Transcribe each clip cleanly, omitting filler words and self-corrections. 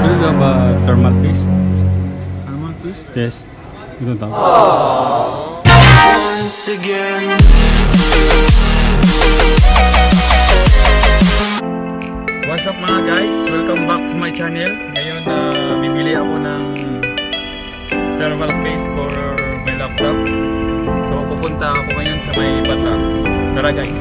Do you have a thermal paste? Thermal paste? Yes. Ito daw. Once again. What's up mga guys? Welcome back to my channel. Ngayon bibili ako ng thermal paste for my laptop. So pupunta ako ngayon sa may Batha. Tara guys.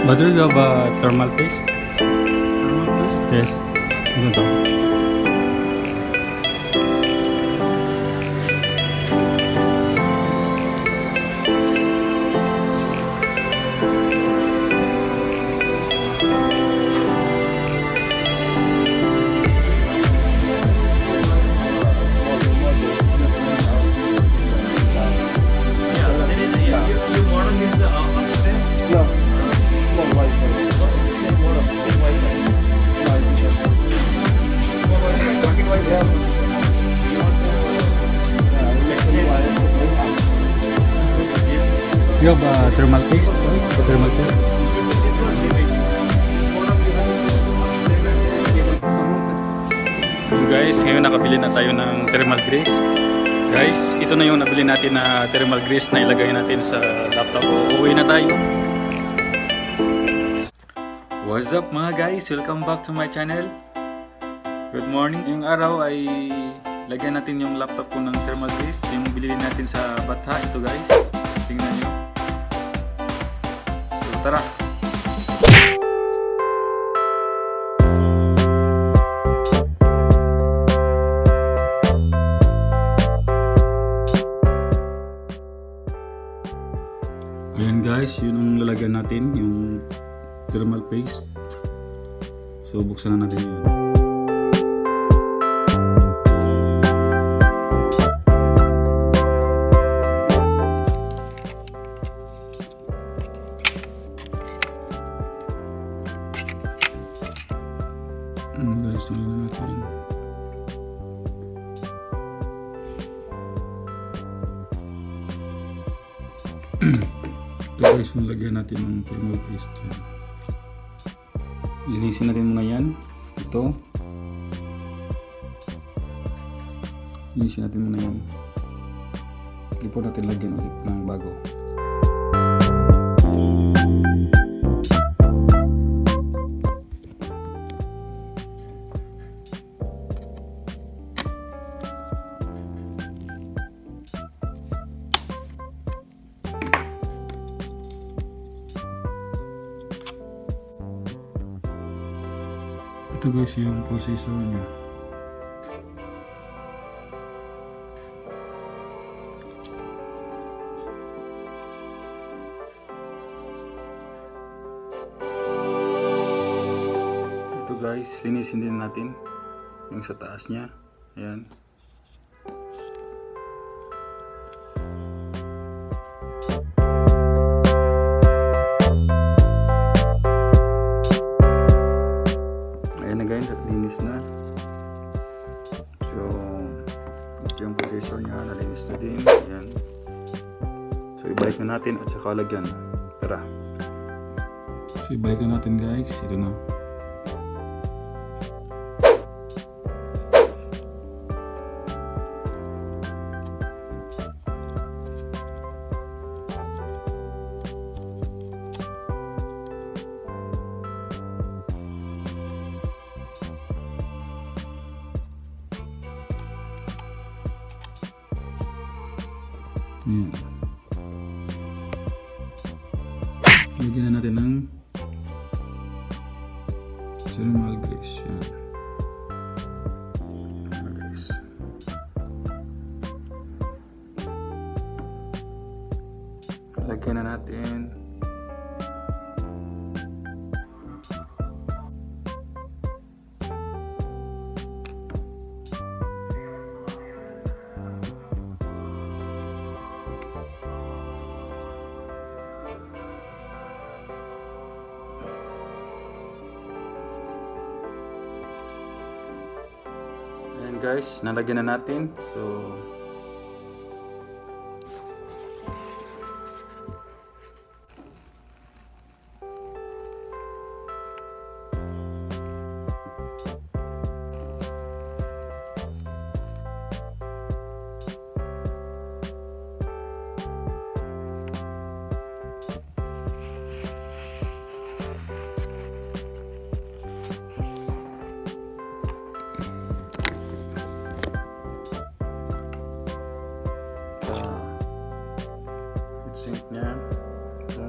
But do you have a thermal paste? Thermal paste? Yes. Ito daw. You have a thermal paste? Thermal paste? So guys, ngayon nakabili na tayo ng thermal grease. Guys, ito na yung nabili natin na thermal grease na ilagay natin sa laptop. Uuwi na tayo. What's up mga guys? Welcome back to my channel. Good morning. Ngayong araw ay lagyan natin yung laptop ko ng thermal grease. Yung bilhin natin sa Batha. Ito guys. Tingnan nyo. So tara. Ayan guys, yun ang lalagyan natin, yung thermal paste. So buksan na natin yun. Guys, tingnan natin. Ito guys, yung lagyan natin ng thermal paste. Linisin natin muna yan. Ito. Linisin natin muna yan. Hindi po natin lagyan ulit ng bago. Ito guys yung processor niya. Ito guys, linisin din natin yung sa taas niya. Ayan. Linis na. So ito yung processor niya, nalinis na din. Ayan. So ibalik na natin at saka lagyan. Tara. So ibalik na natin guys. Ito na. Ayan. Lagyan na natin ng thermal grease. Yan. Grease. Lagyan na natin. Ayan guys, nalagyan na natin. So sink niya. So,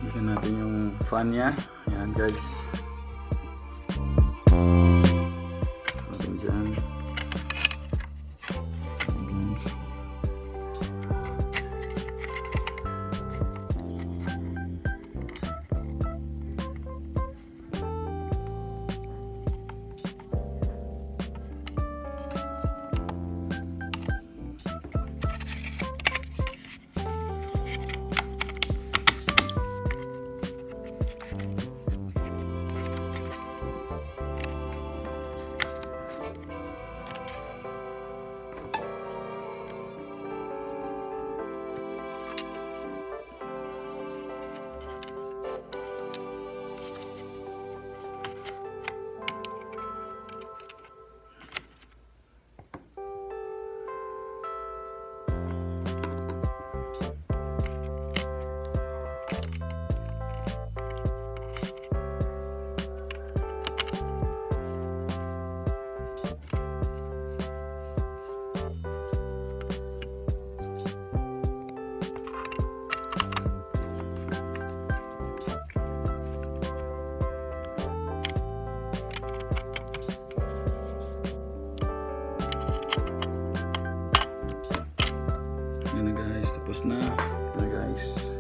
lagyan natin yung fan niya. Ayan guys. Natin dyan. Yan na guys, tapos na. Yan na guys.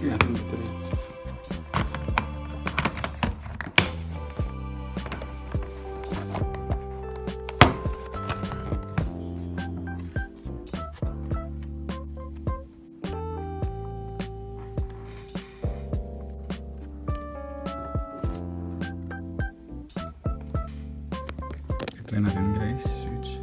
Yan, ito rin. Try natin guys, switch.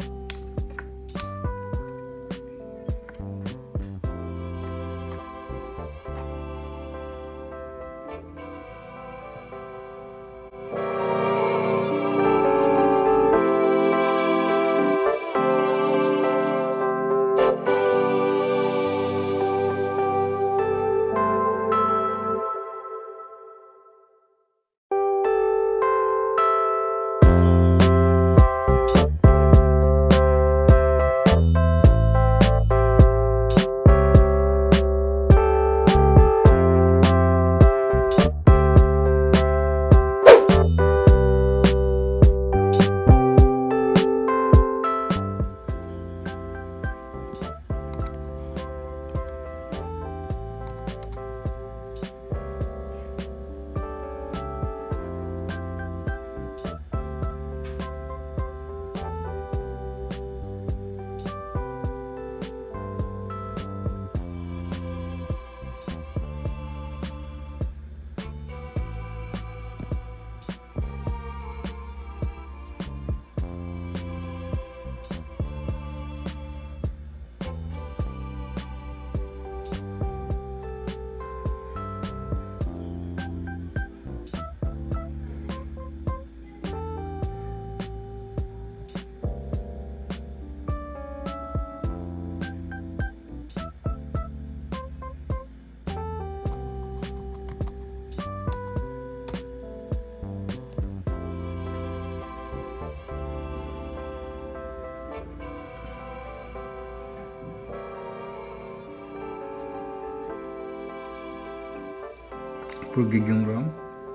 4 gig yung RAM.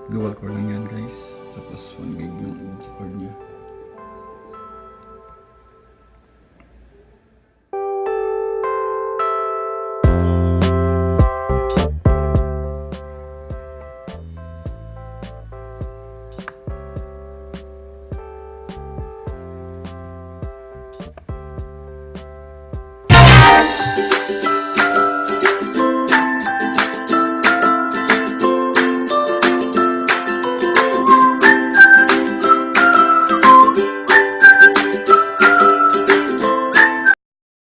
Dual core lang yan guys. Tapos 1 gig yung video card niya.